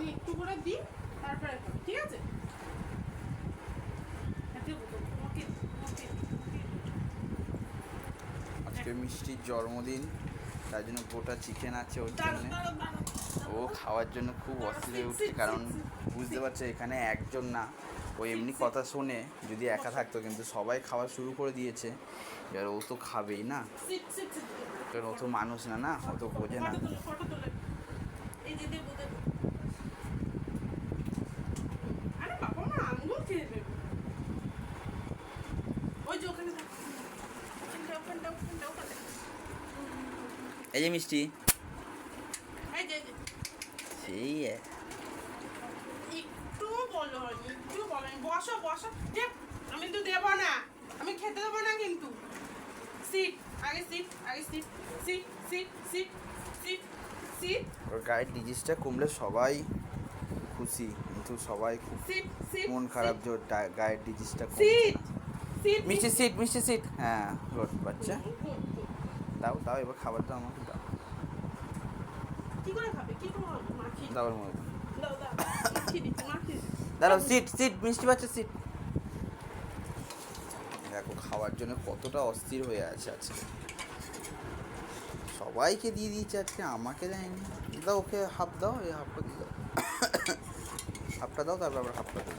আমি একটু করে দিই, তারপরে খাবো, ঠিক আছে? আজকে মিষ্টির জন্মদিন, তার জন্য গোটা চিকেন আছে ওর জন্য। ও খাওয়ার জন্য খুব অস্থির হয়ে উঠছে, কারণ বুঝতে পারছে এখানে একজন না, ও এমনি কথা শোনে যদি একা থাকতো, কিন্তু সবাই খাওয়া শুরু করে দিয়েছে, এবার ও তো খাবেই না, কারণ ও তো মানুষ না, না ও তো বোঝে না। এই যে দেবো দেবো। আরে বাবা মা আঙ্গুল খেয়ে দেবে। ওই যে ওখানে থাক, ওখানটা। এই যে মিষ্টি, এই যে সেই একটু বলো হয়নি, একটু বলেন, বসো বসো। যে আমি তো দেবো না, আমি খেতে দেবো না কিন্তু। সিট, আগে সিট, আগে seat, seat seat seat seat seat ওর গায়ের ডিজিজটা কমলে সবাই খুশি, কিন্তু সবাই খুব সিট সিট মন খারাপ যে ওর গায়ের ডিজিজটা কমছে সিট না। সিট মিষ্টি সিট, মিষ্টি সিট, হ্যাঁ গুড বাচ্চা। দাও দাও, এবার খাবার দাও আমাকে, দাও কি করে খাবে, কি করে হবে? মাখি দাও ওর মধ্যে দাও দাও, মাখি দিচ্ছি, মাখি দাঁড়াও, সিট সিট, মিষ্টি বাচ্চা সিট। দেখো খাওয়ার জন্য কতটা অস্থির হয়ে আছে আজকে, সবাইকে দিয়ে দিয়েছে আজকে, আমাকে দেয়নি। দাও ওকে হাফ দাও, এই হাফটা দিয়ে দাও, হাফটা দাও, তারপর আবার হাফটা দাও।